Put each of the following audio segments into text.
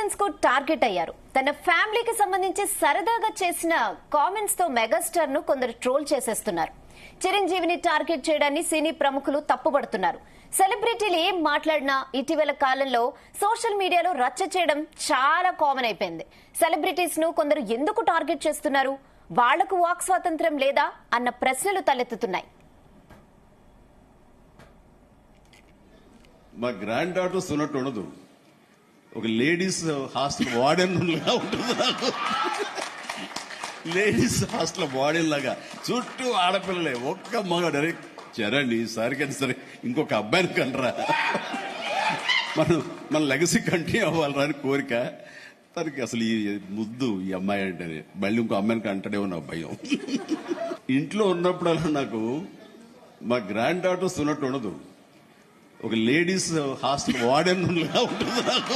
Netizens కు target అయ్యారు. తన ఫ్యామిలీకి సంబంధించి సరదాగా చేసిన కామెంట్స్ తో మెగాస్టార్ ను కొందరు ట్రోల్ చేసేస్తున్నారు. చిరంజీవిని టార్గెట్ చేయడాన్ని సినీ ప్రముఖులు తప్పుపడుతున్నారు. సెలబ్రిటీలు ఏం మాట్లాడినా ఇటీవల కాలంలో సోషల్ మీడియాలో రచ్చ చేయడం చాలా కామన్ అయిపోయింది. సెలబ్రిటీస్ ను కొందరు ఎందుకు టార్గెట్ చేస్తున్నారు, వాళ్లకు వాక్ స్వాతంత్ర్యం లేదా అన్న ప్రశ్నలు తలెత్తుతున్నాయి. మా గ్రాండ్ డాటర్స్ ఉన్నట్టు ఉండదు, ఒక లేడీస్ హాస్టల్ వార్డెన్ లాగా ఉంటుంది. నాకు లేడీస్ హాస్టల్ వార్డెన్ లాగా చుట్టూ ఆడపిల్లలే, ఒక్క మగ డైరెక్ట్ చరణ్ ఈసారికైనా సరే ఇంకొక అబ్బాయిని కంటరా, మన లెగసీ కంటిన్యూ అవ్వాలరా అని కోరిక తనకి. అసలు ఈ ముద్దు ఈ అమ్మాయి అంటే మళ్ళీ ఇంకో అమ్మాయిని కంటడే ఉన్న భయం. ఇంట్లో ఉన్నప్పుడల్లా నాకు మా గ్రాండ్ డాటర్స్ ఉన్నట్టు ఉండదు, ఒక లేడీస్ హాస్టల్ వార్డెన్ లాగా ఉంటుంది. నాకు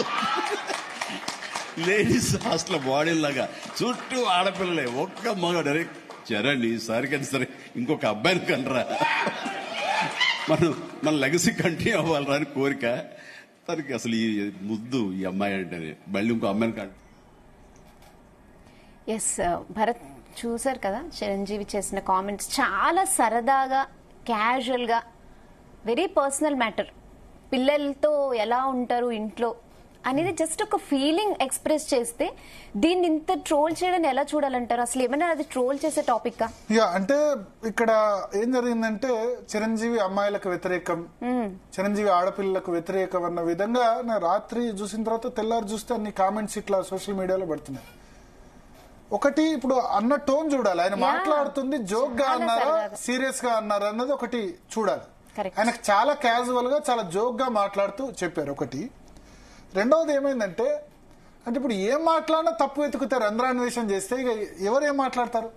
లేడీస్ హాస్టల్ వార్డెన్ లాగా చుట్టూ ఆడపిల్లలే, ఒక్క మగ డైరెక్ట్ చరణ్ ఈసారికైనా సరే ఇంకొక అబ్బాయిని కంటరా, మన లెగసీ కంటిన్యూ అవ్వాలరా అని కోరిక తనకి. అసలు ఈ ముద్దు ఈ అమ్మాయి అంటే మళ్ళీ ఇంకో అమ్మాయిని కంట. ఎస్ భరత్, చూసారు కదా చిరంజీవి చేసిన కామెంట్స్, చాలా సరదాగా క్యాజువల్ గా, వెరీ పర్సనల్ మ్యాటర్. పిల్లలతో ఎలా ఉంటారు ఇంట్లో అనేది జస్ట్ ఒక ఫీలింగ్ ఎక్స్ప్రెస్ చేస్తే దీన్ని ఇంత ట్రోల్ చేయడానికి ఎలా చూడాలంటారు? అసలు ఏమైనా అది ట్రోల్ చేసే టాపిక్ కా? అంటే ఇక్కడ ఏం జరిగిందంటే చిరంజీవి అమ్మాయిలకు వ్యతిరేకం, చిరంజీవి ఆడపిల్లలకు వ్యతిరేకం అన్న విధంగా నా రాత్రి చూసిన తర్వాత తెల్లారి చూస్తే అన్ని కామెంట్స్ ఇట్లా సోషల్ మీడియాలో పడుతున్నాయి. ఒకటి ఇప్పుడు అన్న టోన్ చూడాలి, ఆయన మాట్లాడుతుంది జోక్ గా అన్నారా సీరియస్ గా అన్నారా అన్నది ఒకటి చూడాలి. ఆయనకు చాలా క్యాజువల్ గా చాలా జోక్ గా మాట్లాడుతూ చెప్పారు ఒకటి. రెండవది ఏమైందంటే, అంటే ఇప్పుడు ఏం మాట్లాడినా తప్పు వెతుకుతారు, రంధ్రాన్వేషణ చేస్తే ఇక ఎవరు ఏం మాట్లాడతారు.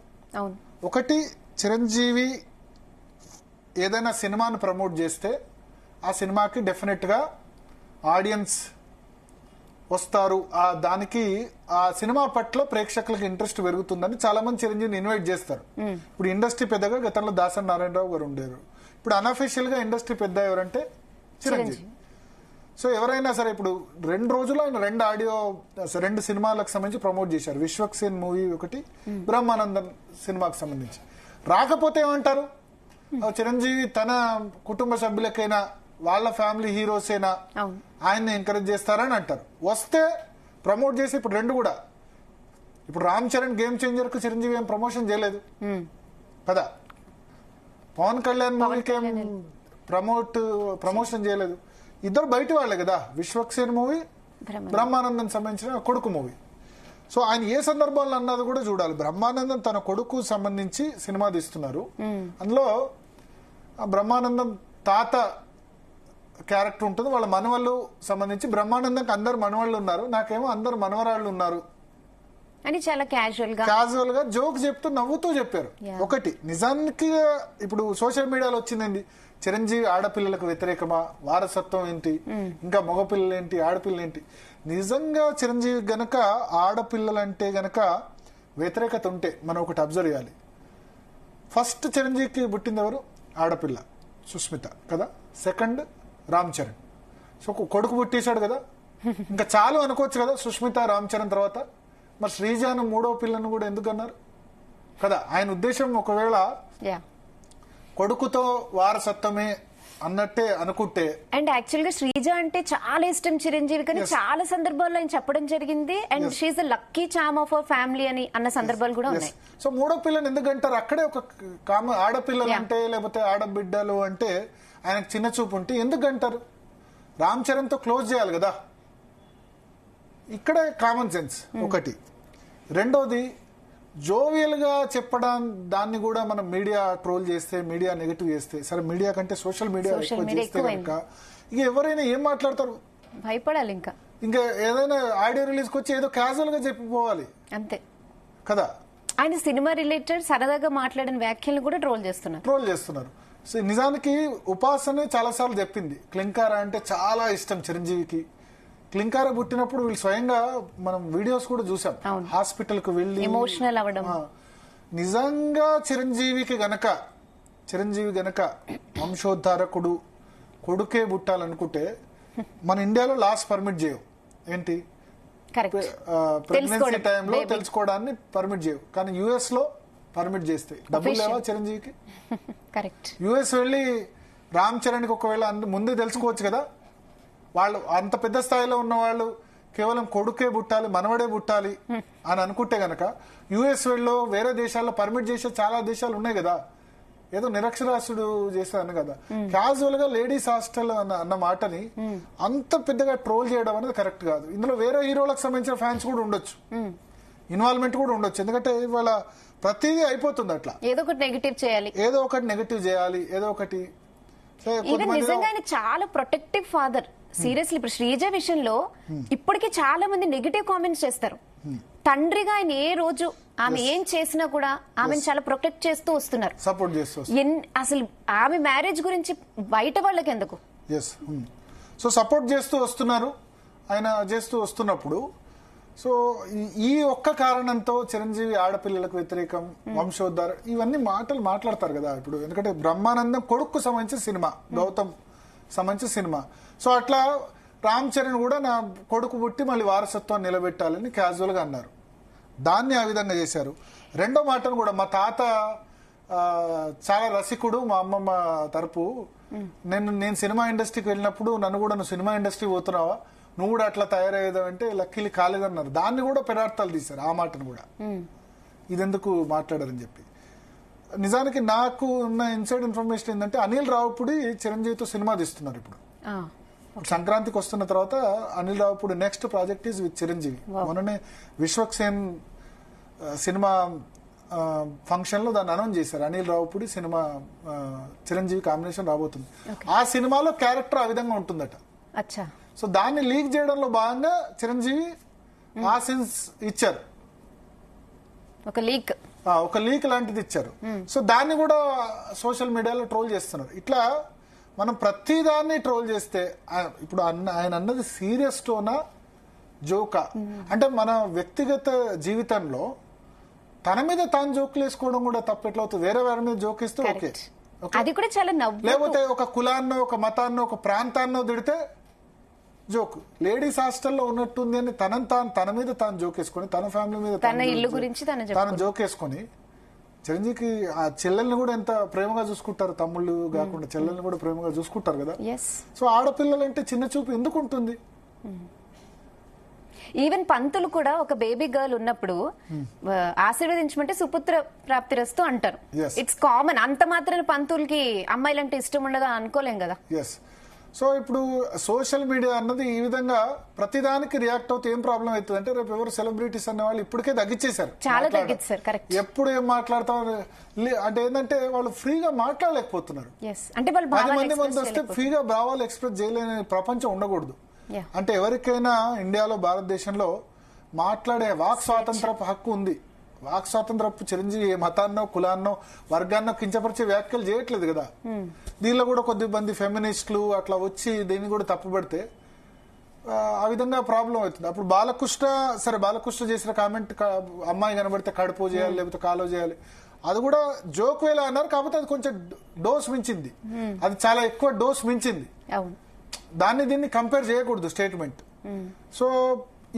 ఒకటి చిరంజీవి ఏదైనా సినిమాను ప్రమోట్ చేస్తే ఆ సినిమాకి డెఫినెట్ గా ఆడియన్స్ వస్తారు, దానికి ఆ సినిమా పట్ల ప్రేక్షకులకు ఇంట్రెస్ట్ పెరుగుతుందని చాలా మంది చిరంజీవిని ఇన్వైట్ చేస్తారు. ఇప్పుడు ఇండస్ట్రీ పెద్దగా గతంలో దాసరి నారాయణరావు గారు ఉండేవారు, ఇప్పుడు అన్అఫీషియల్ గా ఇండస్ట్రీ పెద్ద ఎవరంటే చిరంజీవి. సో ఎవరైనా సరే ఇప్పుడు 2 రోజులు ఆయన 2 సినిమాలకు సంబంధించి ప్రమోట్ చేశారు. విశ్వక్సేన్ మూవీ ఒకటి, బ్రహ్మానందం సినిమాకి సంబంధించి. రాకపోతే ఏమంటారు, చిరంజీవి తన కుటుంబ సభ్యులకైనా వాళ్ళ ఫ్యామిలీ హీరోసేనా ఆయన్ని ఎంకరేజ్ చేస్తారని అంటారు. వస్తే ప్రమోట్ చేసి ఇప్పుడు 2 కూడా, ఇప్పుడు రామ్ చరణ్ గేమ్ చేంజర్ కు చిరంజీవి ఏం ప్రమోషన్ చేయలేదు కదా, పవన్ కళ్యాణ్ మూవీకి ఏం ప్రమోషన్ చేయలేదు. ఇద్దరు బయట వాళ్లే కదా, విశ్వక్సేన్ మూవీ, బ్రహ్మానందం సంబంధించిన కొడుకు మూవీ. సో ఆయన ఏ సందర్భంలో అన్నది కూడా చూడాలి. బ్రహ్మానందం తన కొడుకు సంబంధించి సినిమా తీస్తున్నారు, అందులో బ్రహ్మానందం తాత క్యారెక్టర్ ఉంటుంది, వాళ్ళ మనవళ్ళు సంబంధించి. బ్రహ్మానందంకి అందరు మనవాళ్ళు ఉన్నారు, నాకేమో అందరు మనవరాళ్ళు ఉన్నారు అని చాలా క్యాజువల్ గా జోక్ చెప్తూ నవ్వుతూ చెప్పారు. ఒకటి నిజానికి ఇప్పుడు సోషల్ మీడియాలో వచ్చిందండి, చిరంజీవి ఆడపిల్లలకు వ్యతిరేకమా, వారసత్వం ఏంటి, ఇంకా మగపిల్లలు ఏంటి, ఆడపిల్లలు ఏంటి. నిజంగా చిరంజీవి గనక ఆడపిల్లలంటే గనక వ్యతిరేకత ఉంటే మనం ఒకటి అబ్జర్వ్ చేయాలి. ఫస్ట్ చిరంజీవికి పుట్టింది ఎవరు? ఆడపిల్ల సుస్మిత కదా, సెకండ్ రామ్ చరణ్. సో కొడుకు పుట్టేశాడు కదా, ఇంకా చాలు అనుకోవచ్చు కదా సుస్మిత రామ్ చరణ్ తర్వాత. మరి శ్రీజాను 3వ పిల్లను కూడా ఎందుకు అన్నారు కదా. ఆయన ఉద్దేశం ఒకవేళ కొడుకుతో వారసత్వమే అన్నట్టే అనుకుంటే. అండ్ యాక్చువల్ గా శ్రీజ అంటే చాలా ఇష్టం చిరంజీవి, కానీ చాలా సందర్భాల్లో ఆయన చెప్పడం జరిగింది, and she's the lucky charm of our family అని అన్న సందర్భాలు కూడా ఉన్నాయి. సో 3వ పిల్లని ఎందుకంటారు, అక్కడే ఒక ఆడపిల్లలు అంటే లేకపోతే ఆడబిడ్డలు అంటే ఆయనకు చిన్న చూపు ఉంటే ఎందుకు అంటారు. రామ్ చరణ్ తో క్లోజ్ చేయాలి కదా, ఇక్కడే కామన్ సెన్స్ ఒకటి. రెండోది జోవియల్ గా చెప్పడం, దాన్ని కూడా మనం మీడియా ట్రోల్ చేస్తే, మీడియా నెగటివ్ చేస్తే, సరే మీడియా కంటే సోషల్ మీడియా ఎక్కువ చేస్తే కనుక ఇక ఎవరైనా ఏం మాట్లాడతారు, భయపడాలి. ఇంకా ఏదైనా ఆడియో రిలీజ్ కి వచ్చి ఏదో క్యాజువల్ గా చెప్పిపోవాలి అంతే కదా. ఆయన సినిమా రిలేటెడ్ సరదాగా మాట్లాడిన వ్యాఖ్యలను కూడా ట్రోల్ చేస్తున్నారు. సో నిజానికి ఉపాసనే చాలా సార్లు చెప్పింది, క్లింకారా అంటే చాలా ఇష్టం చిరంజీవికి. క్లింకార పుట్టినప్పుడు వీళ్ళు స్వయంగా మనం వీడియోస్ కూడా చూసాం, హాస్పిటల్ కు వెళ్లి ఎమోషనల్ అవ్వడం. నిజంగా చిరంజీవి గనక వంశోద్ధారకుడు కొడుకే పుట్టాలనుకుంటే మన ఇండియాలో లాస్ పర్మిట్ చేయవు. ఏంటి, Correct. ప్రెగ్నెన్సీ టైంలో baby. తెలుసుకోవడాన్ని పర్మిట్ చేయవు, కానీ యుఎస్ లో పర్మిట్ చేస్తాయి. డబ్బులు లేవా చిరంజీవికి? కరెక్ట్. యుఎస్ వెళ్ళి రామ్ చరణ్ కి ఒకవేళ ముందే తెలుసుకోవచ్చు కదా. వాళ్ళు అంత పెద్ద స్థాయిలో ఉన్న వాళ్ళు కేవలం కొడుకే పుట్టాలి, మనవడే పుట్టాలి అని అనుకుంటే గనక యుఎస్ వెళ్ళో వేరే దేశాల్లో పర్మిట్ చేసే చాలా దేశాలు ఉన్నాయి కదా. ఏదో నిరక్షరాస్యుడు చేశాను కదా. క్యాజువల్ గా లేడీస్ హాస్టల్ అన్న మాటని అంత పెద్దగా ట్రోల్ చేయడం అనేది కరెక్ట్ కాదు. ఇందులో వేరే హీరోలకు సంబంధించిన ఫ్యాన్స్ కూడా ఉండొచ్చు, ఇన్వాల్వ్మెంట్ కూడా ఉండొచ్చు. ఎందుకంటే ఇవాళ ప్రతిదీ అయిపోతుంది అట్లా. ఏదో ఒకటి నెగిటివ్ చేయాలి, ఏదో ఒకటి నెగటివ్ చేయాలి, ఏదో ఒకటి. ఈవెన్ నిజంగా ఆయన చాలా ప్రొటెక్టివ్ ఫాదర్. సీరియస్లీ ఇప్పుడు శ్రీజ విషయంలో ఇప్పటికీ చాలా మంది నెగిటివ్ కామెంట్స్ చేస్తారు. తండ్రిగా ఆయన ఏ రోజు ఆమె ఏం చేసినా కూడా ఆమెను చాలా ప్రొటెక్ట్ చేస్తూ వస్తున్నారు, సపోర్ట్ చేస్తూ. అసలు ఆమె మ్యారేజ్ గురించి బయట వాళ్ళకి ఎందుకు. సో సపోర్ట్ చేస్తూ వస్తున్నారు ఆయన, చేస్తూ వస్తున్నప్పుడు సో ఈ ఒక్క కారణంతో చిరంజీవి ఆడపిల్లలకు వ్యతిరేకం, వంశోద్ధార, ఇవన్నీ మాటలు మాట్లాడతారు కదా ఇప్పుడు. ఎందుకంటే బ్రహ్మానందం కొడుకు సంబంధించిన సినిమా, గౌతమ్ సంబంధించిన సినిమా. సో అట్లా రామ్ చరణ్ కూడా నా కొడుకు పుట్టి మళ్ళీ వారసత్వాన్ని నిలబెట్టాలని క్యాజువల్ గా అన్నారు. దాన్ని ఆ విధంగా చేశారు. రెండో మాటను కూడా, మా తాత చాలా రసికుడు, మా అమ్మమ్మ తరపు, నేను సినిమా ఇండస్ట్రీకి వెళ్ళినప్పుడు నన్ను కూడా నువ్వు సినిమా ఇండస్ట్రీ పోతున్నావా, నువ్వు కూడా అట్లా తయారయ్యేదా అంటే లక్కీలు కాలేదన్నారు. దాన్ని కూడా పెడార్థాలు తీశారు ఆ మాటను కూడా. ఇదెందుకు మాట్లాడారని చెప్పి. నిజానికి నాకు ఉన్న ఇన్సైడ్ ఇన్ఫర్మేషన్ ఏంటంటే అనిల్ రావుపూడి చిరంజీవితో సినిమా తీస్తున్నారు ఇప్పుడు. సంక్రాంతికి వస్తున్న తర్వాత Anil Ravipudi next project is with Chiranjeevi. మొన్ననే విశ్వక్సేన్ సినిమా ఫంక్షన్ లో దాన్ని అనౌన్స్ చేశారు. అనిల్ రావుపూడి సినిమా చిరంజీవి కాంబినేషన్ రాబోతుంది. ఆ సినిమాలో క్యారెక్టర్ ఆ విధంగా ఉంటుందట. సో దాన్ని లీక్ చేయడంలో భాగంగా చిరంజీవి ఆ సెన్స్ ఇచ్చారు, ఒక లీక్ లాంటిది ఇచ్చారు. సో దాన్ని కూడా సోషల్ మీడియాలో ట్రోల్ చేస్తున్నారు. ఇట్లా మనం ప్రతిదాన్ని ట్రోల్ చేస్తే, ఇప్పుడు ఆయన అన్నది సీరియస్ టోనా జోకా అంటే, మన వ్యక్తిగత జీవితంలో తన మీద తాను జోకులు వేసుకోవడం కూడా తప్పు ఎట్లా అవుతుంది? వేరే వారి మీద జోక్ ఇస్తే ఓకే, అది కూడా చాలా లేకపోతే ఒక కులాన్నో, ఒక మతాన్నో, ఒక ప్రాంతాన్నో తిడితే జోక్. లేడీస్ హాస్టల్లో ఉన్నట్టుంది అని తన మీద తాను జోక్ వేసుకొని, తన ఫ్యామిలీ మీద తన ఇల్లు గురించి తాను జోక్ వేసుకొని, చిరంజీవికి ఆ చెల్లెల్ని కూడా ఎంత ప్రేమగా చూసుకుంటారు, తమ్ముళ్ళు కాకుండా చెల్లెల్ని కూడా ప్రేమగా చూసుకుంటారు కదా. సో ఆడపిల్లలంటే చిన్న చూపు ఎందుకు ఉంటుంది? ఈవెన్ పంతులు కూడా ఒక బేబీ గర్ల్ ఉన్నప్పుడు ఆశీర్వదించమంటే సుపుత్ర ప్రాప్తిరస్తు అంటారు. It's common. అంత మాత్రం పంతులకి అమ్మాయిలంటే ఇష్టం ఉండదా అనుకోలేం కదా. సో ఇప్పుడు సోషల్ మీడియా అన్నది ఈ విధంగా ప్రతిదానికి రియాక్ట్ అవుతే ఏం ప్రాబ్లం అవుతుంది అంటే, రేపు ఎవరు సెలబ్రిటీస్ అనే వాళ్ళు ఇప్పటికే తగ్గించేశారు, చాలా తగ్గించారు. కరెక్ట్. ఎప్పుడు ఏం మాట్లాడతారు అంటే ఏంటంటే వాళ్ళు ఫ్రీగా మాట్లాడలేకపోతున్నారు. అంటే 10 మంది వస్తే ఫ్రీగా భావాలు ఎక్స్ప్రెస్ చేయలేని ప్రపంచం ఉండకూడదు. అంటే ఎవరికైనా ఇండియాలో, భారతదేశంలో మాట్లాడే వాక్ స్వాతంత్రపు హక్కు ఉంది. వాక్ స్వాతంత్రపు చిరంజీవి ఏ మతాన్నో, కులాన్నో, వర్గాన్నో కించపరిచే వ్యాఖ్యలు చేయట్లేదు కదా. దీనిలో కూడా కొద్దిమంది ఫెమినిస్టులు అట్లా వచ్చి దీన్ని కూడా తప్పుపడితే ఆ విధంగా ప్రాబ్లం అవుతుంది. అప్పుడు బాలకృష్ణ చేసిన కామెంట్, అమ్మాయి కనబడితే కడుపు చేయాలి లేకపోతే కాలో చేయాలి, అది కూడా జోక్ వేలా అన్నారు. కాకపోతే అది కొంచెం డోస్ మించింది, అది చాలా ఎక్కువ డోస్ మించింది. దీన్ని కంపేర్ చేయకూడదు స్టేట్మెంట్. సో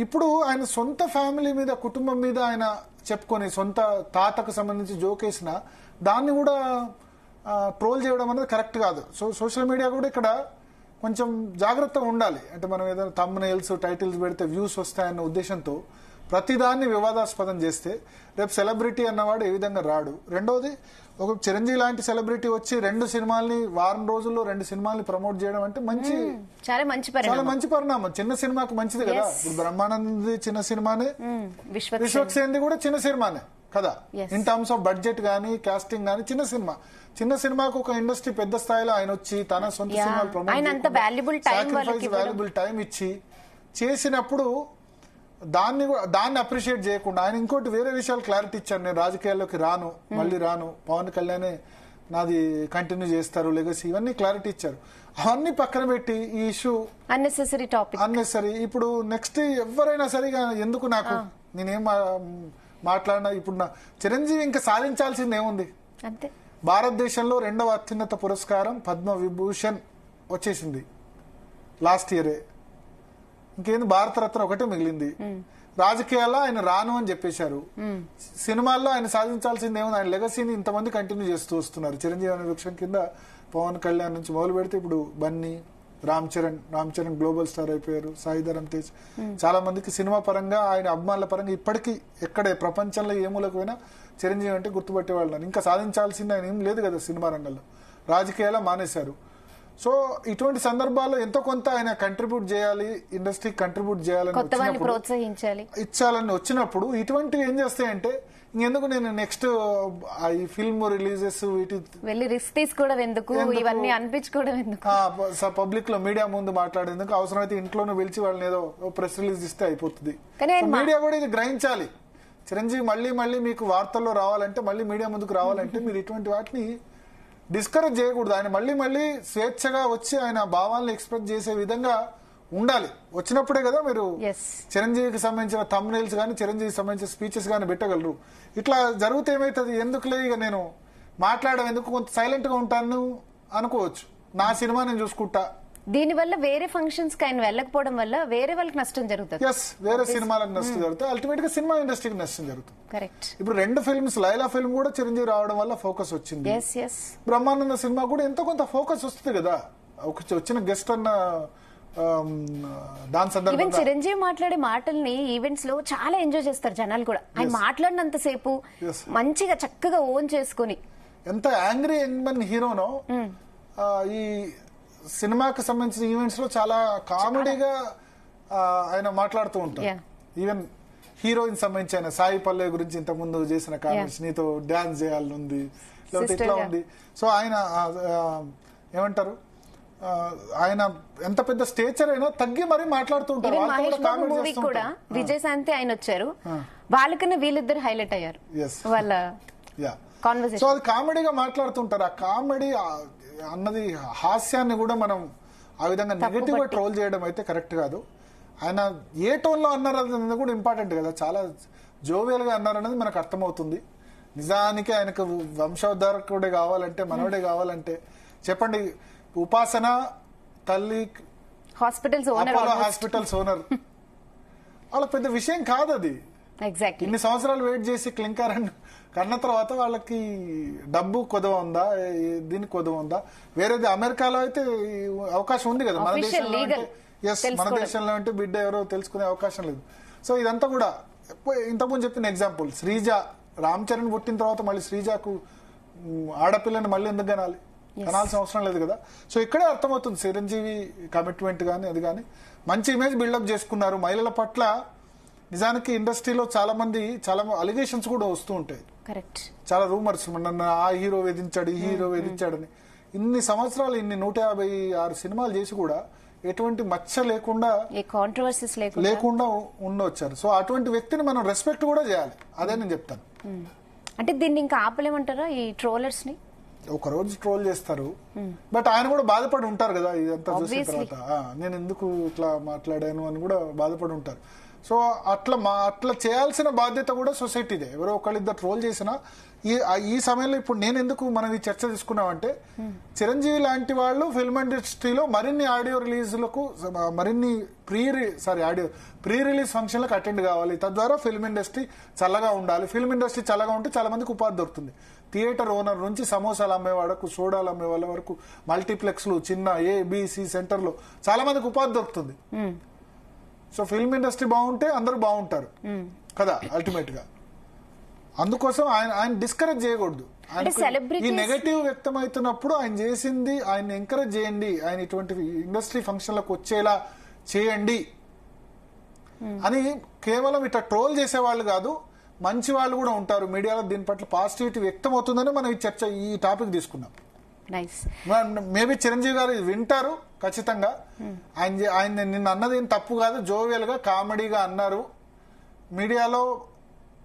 ఇప్పుడు ఆయన సొంత ఫ్యామిలీ మీద, కుటుంబం మీద ఆయన చెప్పుకొని సొంత తాతకు సంబంధించి జోకేసిన దాన్ని కూడా ట్రోల్ చేయడం అనేది కరెక్ట్ కాదు. సో సోషల్ మీడియా కూడా ఇక్కడ కొంచెం జాగ్రత్తగా ఉండాలి. అంటే మనం ఏదైనా థంబ్నెయిల్స్, టైటిల్స్ పెడితే వ్యూస్ వస్తాయన్న ఉద్దేశంతో ప్రతిదాన్ని వివాదాస్పదం చేస్తే రేపు సెలబ్రిటీ అన్నవాడు ఏ విధంగా రాడు. రెండోది, ఒక చిరంజీవి లాంటి సెలబ్రిటీ వచ్చి 2 సినిమాల్ని వారం రోజుల్లో 2 సినిమాల్ని ప్రమోట్ చేయడం అంటే చాలా మంచి పరిణామం. చిన్న సినిమాకి మంచిది కదా. ఇప్పుడు బ్రహ్మానంద్ చిన్న సినిమానే, విశ్వక్సేన్ కూడా చిన్న సినిమానే కదా. ఇన్ టర్మ్స్ ఆఫ్ బడ్జెట్ గానీ, కాస్టింగ్ గానీ చిన్న సినిమాకు ఒక ఇండస్ట్రీ పెద్ద స్థాయిలో ఆయన వచ్చి తన సొంత సినిమాలు ప్రమోట్, వాల్యుబుల్ టైం ఇచ్చి చేసినప్పుడు దాన్ని అప్రిషియేట్ చేయకుండా ఆయన ఇంకోటి వేరే విషయాలు క్లారిటీ ఇచ్చారు. నేను రాజకీయాల్లోకి మళ్ళీ రాను, పవన్ కళ్యాణ్ నాది కంటిన్యూ చేస్తారు, లెగసీ, ఇవన్నీ క్లారిటీ ఇచ్చారు. అవన్నీ పక్కన పెట్టి ఈ ఇష్యూ అన్నెసరీ. ఇప్పుడు నెక్స్ట్ ఎవరైనా సరిగా ఎందుకు నాకు నేనేం మాట్లాడినా, ఇప్పుడు చిరంజీవి ఇంకా సాధించాల్సింది ఏముంది? భారతదేశంలో 2వ అత్యున్నత పురస్కారం పద్మ విభూషణ్ వచ్చేసింది లాస్ట్ ఇయరే. ఇంకేంది భారతరత్న ఒకటే మిగిలింది. రాజకీయాల్లో ఆయన రాను అని చెప్పేశారు. సినిమాల్లో ఆయన సాధించాల్సింది ఏమో, ఆయన లెగసీని ఇంతమంది కంటిన్యూ చేస్తూ వస్తున్నారు. చిరంజీవి అనే వృక్షం కింద పవన్ కళ్యాణ్ నుంచి మొదలు పెడితే ఇప్పుడు బన్నీ, రామ్ చరణ్ గ్లోబల్ స్టార్ అయిపోయారు. సాయి ధరమ్ తేజ్, చాలా మందికి సినిమా పరంగా ఆయన అభిమానుల పరంగా ఇప్పటికీ ఎక్కడే ప్రపంచంలో ఏ మూలకు పోయినా చిరంజీవి అంటే గుర్తుపట్టే వాళ్ళు. ఇంకా సాధించాల్సింది ఆయన ఏం లేదు కదా సినిమా రంగంలో. రాజకీయాల్లో మానేశారు. సో ఇటువంటి సందర్భాల్లో ఎంతో కొంత ఆయన కంట్రిబ్యూట్ చేయాలి, ఇండస్ట్రీకి కంట్రిబ్యూట్ చేయాలని ప్రోత్సహించాలి, ఇచ్చాలని వచ్చినప్పుడు ఇటువంటివి ఏం చేస్తాయంటే, ఇంకెందుకు నేను నెక్స్ట్ ఈ ఫిల్మ్ రిలీజెస్ వీటి వెళ్ళి రిస్క్ తీసుకోవడం ఎందుకు, ఇవన్నీ అనిపించుకోవడం ఎందుకు, పబ్లిక్ లో మీడియా ముందు మాట్లాడేందుకు, అవసరమైతే ఇంట్లోనే పిలిచి వాళ్ళని ఏదో ప్రెస్ రిలీజ్ ఇస్తే అయిపోతుంది. మీడియా కూడా ఇది గ్రహించాలి. చిరంజీవి మళ్ళీ మీకు వార్తల్లో రావాలంటే, మళ్ళీ మీడియా ముందుకు రావాలంటే మీరు ఇటువంటి వాటిని డిస్కరేజ్ చేయకూడదు. ఆయన మళ్ళీ స్వేచ్ఛగా వచ్చి ఆయన భావాలను ఎక్స్ప్రెస్ చేసే విధంగా ఉండాలి. వచ్చినప్పుడే కదా మీరు చిరంజీవికి సంబంధించిన థంబ్నెయిల్స్ కానీ చిరంజీవికి సంబంధించిన స్పీచెస్ కానీ పెట్టగలరు. ఇట్లా జరిగితే ఏమైతుంది, ఎందుకులే ఇక నేను మాట్లాడడం ఎందుకు, కొంత సైలెంట్ గా ఉంటాను అనుకోవచ్చు. నా సినిమా నేను చూసుకుంటా. దీనివల్ల వేరే ఫంక్షన్స్ కి ఆయన వెళ్ళకపోవడం వల్ల వేరే వాళ్ళకి నష్టం జరుగుతుంది. వేరే సినిమాలకు నష్టం జరుగుతుంది. అల్టిమేట్ గా సినిమా ఇండస్ట్రీకి నష్టం జరుగుతుంది. కరెక్ట్. ఇప్పుడు 2 ఫిల్మ్స్, లైలా ఫిల్మ్ కూడా చిరంజీవి రావడం వల్ల ఫోకస్ వచ్చింది. బ్రహ్మానంద సినిమా కూడా ఎంతో కొంత ఫోకస్ వస్తుంది కదా, వచ్చిన గెస్ట్ అన్న దాని సందర్భంగా. చిరంజీవి మాట్లాడే మాటల్ని ఈవెంట్స్ లో చాలా ఎంజాయ్ చేస్తారు జనాలు కూడా. ఆయన మాట్లాడినంత సేపు మంచిగా చక్కగా ఓన్ చేసుకుని, ఎంత యాంగ్రీ యంగ్మన్ హీరోనో ఈ సినిమాకి సంబంధించిన ఈవెంట్స్ లో చాలా కామెడీగా ఆయన మాట్లాడుతూ ఉంటారు. ఈవెన్ హీరోయిన్ సంబంధించి ఆయన సాయి పల్లవి గురించి ఇంతకు ముందు చేసిన కామెంట్స్, నీతో డాన్స్ చేయాలని ఉంది, లేకపోతే ఇట్లా ఉంది. సో ఆయన ఏమంటారు, ఆయన ఎంత పెద్ద స్టేచర్ అయినా తగ్గి మరీ మాట్లాడుతూ ఉంటారు. విజయశాంతి ఆయన వచ్చారు, వాళ్ళకన్నా వీళ్ళిద్దరు హైలైట్ అయ్యారు వాళ్ళ కాన్వర్సేషన్. సో అది కామెడీగా మాట్లాడుతుంటారు. ఆ కామెడీ అన్నది హాస్యాన్ని కూడా మనం ఆ విధంగా నెగటివ్ గా ట్రోల్ చేయడం అయితే కరెక్ట్ కాదు. ఆయన ఏ టోన్ లో అన్నారు అనేది కూడా ఇంపార్టెంట్ కదా. చాలా జోవియల్ గా అన్నారు అనేది మనకు అర్థమవుతుంది. నిజానికి ఆయనకు వంశోద్ధారకుడే కావాలంటే, మనవడే కావాలంటే చెప్పండి, ఉపాసన తల్లి హాస్పిటల్స్ ఓనర్ వాళ్ళకి పెద్ద విషయం కాదు అది. ఇన్ని సంవత్సరాలు వెయిట్ చేసి క్లింకర్ కన్న తర్వాత వాళ్ళకి డబ్బు కొదవ ఉందా, దీనికి కొదవ ఉందా? వేరేది అమెరికాలో అయితే అవకాశం ఉంది కదా, మన దేశంలో అంటే బిడ్డ ఎవరో తెలుసుకునే అవకాశం లేదు. సో ఇదంతా కూడా ఇంతకుముందు చెప్పిన ఎగ్జాంపుల్, శ్రీజ, రామ్ చరణ్ పుట్టిన తర్వాత మళ్ళీ శ్రీజకు ఆడపిల్లని మళ్ళీ ఎందుకు కనాలి, కనాల్సిన అవసరం లేదు కదా. సో ఇక్కడే అర్థమవుతుంది చిరంజీవి కమిట్మెంట్ కానీ అది కానీ. మంచి ఇమేజ్ బిల్డప్ చేసుకున్నారు. మహిళల పట్ల నిజానికి ఇండస్ట్రీలో చాలా అలిగేషన్స్ కూడా వస్తూ ఉంటాయి. చాలా రూమర్స్, నన్ను ఆ హీరో వేధించాడు, ఈ హీరో వేధించాడని. ఇన్ని సంవత్సరాలు, 156 సినిమాలు చేసి కూడా ఎటువంటి మచ్చ లేకుండా, కాంట్రవర్సీస్ లేకుండా ఉండొచ్చారు. సో అటువంటి వ్యక్తిని మనం రెస్పెక్ట్ కూడా చేయాలి. అదే నేను చెప్తాను. అంటే దీన్ని ఇంకా ఆపలేమంటారా ఈ ట్రోలర్స్ ని? ఒక రోజు ట్రోల్ చేస్తారు, బట్ ఆయన కూడా బాధపడి ఉంటారు కదా ఇదంతా చూసిన తర్వాత. నేను ఎందుకు ఇట్లా మాట్లాడాను అని కూడా బాధపడి ఉంటారు. సో అట్లా చేయాల్సిన బాధ్యత కూడా సొసైటీదే. ఎవరో ఒకళ్ళిద్దరు ట్రోల్ చేసినా ఈ సమయంలో ఇప్పుడు నేను ఎందుకు మనం ఈ చర్చ తీసుకున్నామంటే, చిరంజీవి లాంటి వాళ్ళు ఫిల్మ్ ఇండస్ట్రీలో మరిన్ని ఆడియో రిలీజ్లకు, మరిన్ని ప్రీ రిలీజ్ ఫంక్షన్లకు అటెండ్ కావాలి. తద్వారా ఫిల్మ్ ఇండస్ట్రీ చల్లగా ఉండాలి. ఫిల్మ్ ఇండస్ట్రీ చల్లగా ఉంటే చాలా మందికి ఉపాధి దొరుకుతుంది. థియేటర్ ఓనర్ నుంచి సమోసాలు అమ్మే వరకు, సోడాలు అమ్మే వాళ్ళ వరకు, మల్టీప్లెక్స్లు, చిన్న ఏబిసి సెంటర్లో చాలా మందికి ఉపాధి దొరుకుతుంది. సో ఫిల్మ్ ఇండస్ట్రీ బాగుంటే అందరూ బాగుంటారు కదా అల్టిమేట్ గా. అందుకోసం ఆయన డిస్కరేజ్ చేయకూడదు. ఈ నెగటివ్ వ్యక్తం అవుతున్నప్పుడు ఆయన చేసింది, ఆయన ఎంకరేజ్ చేయండి, ఆయన ఇటువంటి ఇండస్ట్రీ ఫంక్షన్లకు వచ్చేలా చేయండి అని. కేవలం ఇట్లా ట్రోల్ చేసే వాళ్ళు కాదు, మంచి వాళ్ళు కూడా ఉంటారు మీడియాలో. దీని పట్ల పాజిటివిటీ వ్యక్తం అవుతుందని మనం ఈ టాపిక్ తీసుకున్నాం. మేబీ చిరంజీవి గారు వింటారు ఖచ్చితంగా. ఆయన నిన్న అన్నది ఏం తప్పు కాదు, జోవియల్ గా కామెడీగా అన్నారు. మీడియాలో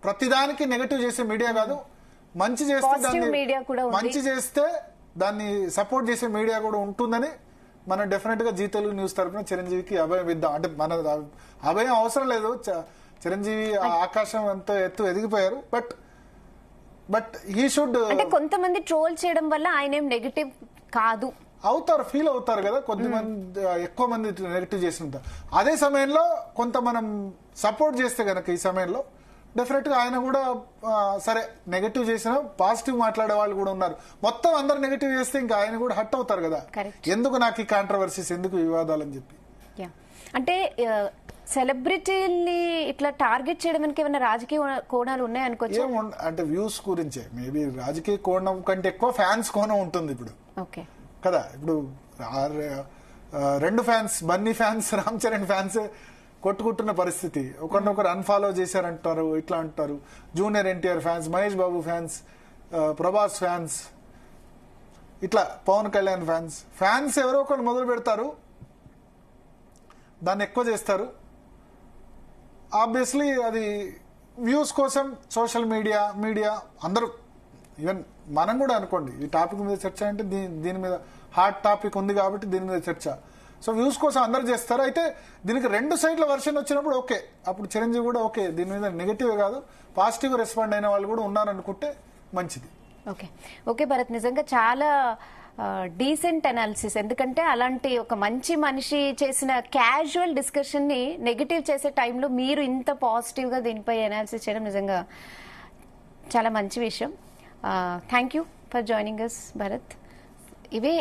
ప్రతిదానికి నెగటివ్ చేసే మీడియా కాదు, మంచి చేస్తే దాన్ని సపోర్ట్ చేసే మీడియా కూడా ఉంటుందని మనం డెఫినెట్ గా జీ తెలుగు న్యూస్ తరఫున చిరంజీవికి అభయం ఇద్దాం. అంటే మన అభయం అవసరం లేదు, చిరంజీవి ఆకాశం ఎంతో ఎత్తు ఎదిగిపోయారు. But he should. అంటే కొంతమంది ట్రోల్ చేయడం వల్ల ఆయన ఏం నెగటివ్ కాదు అవుతారు, ఫీల్ అవుతారు కదా కొద్దిమంది, ఎక్కువ మంది నెగిటివ్ చేసి ఉంటారు. అదే సమయంలో కొంత మనం సపోర్ట్ చేస్తే గనక ఈ సమయంలో డెఫినెట్ గా ఆయన కూడా సరే నెగటివ్ చేసినా పాజిటివ్ మాట్లాడే వాళ్ళు కూడా ఉన్నారు. మొత్తం అందరు నెగటివ్ చేస్తే ఇంకా ఆయన కూడా హట్ అవుతారు కదా, ఎందుకు నాకు ఈ కాంట్రవర్సీస్, ఎందుకు వివాదాలు అని చెప్పి. అంటే సెలబ్రిటీని ఇట్లా టార్గెట్ చేయడం వెనక ఏమైనా రాజకీయ కోణాలు ఉన్నాయనుకోవచ్చు. అంటే వ్యూస్ గురించే, మేబీ రాజకీయ కోణం కంటే ఎక్కువ ఫ్యాన్స్ కోణం ఉంటుంది ఇప్పుడు కదా. ఇప్పుడు 2 fans, Bunny fans, Ram Charan fans కొట్టుకుంటున్న పరిస్థితి. ఒకరినొకరు అన్ఫాలో చేశారంటారు, ఇట్లా అంటారు. Junior NTR fans, Mahesh Babu fans, Prabhas fans, ఇట్లా పవన్ కళ్యాణ్ ఫ్యాన్స్ ఎవరో ఒకరు మొదలు పెడతారు, దాన్ని ఎక్కువ చేస్తారు. ఆబ్వియస్లీ అది వ్యూస్ కోసం సోషల్ మీడియా అందరూ, ఈవెన్ మనం కూడా అనుకోండి, ఈ టాపిక్ మీద చర్చ అంటే దీని మీద హాట్ టాపిక్ ఉంది కాబట్టి దీని మీద చర్చ. సో వ్యూస్ కోసం అందరు చేస్తారు. అయితే దీనికి 2 సైడ్ల వర్షన్ వచ్చినప్పుడు ఓకే, అప్పుడు చిరంజీవి కూడా ఓకే, దీని మీద నెగటివ్ కాదు పాజిటివ్ రెస్పాండ్ అయిన వాళ్ళు కూడా ఉన్నారనుకుంటే మంచిది. ఓకే భరత్, నిజంగా చాలా డీసెంట్ అనాలిసిస్. ఎందుకంటే అలాంటి ఒక మంచి మనిషి చేసిన క్యాజువల్ డిస్కషన్ ని నెగటివ్ చేసే టైంలో మీరు ఇంత పాజిటివ్ గా దీనిపై అనాలిసిస్ చేయడం నిజంగా చాలా మంచి విషయం. Thank you for joining us Bharat. ఇవే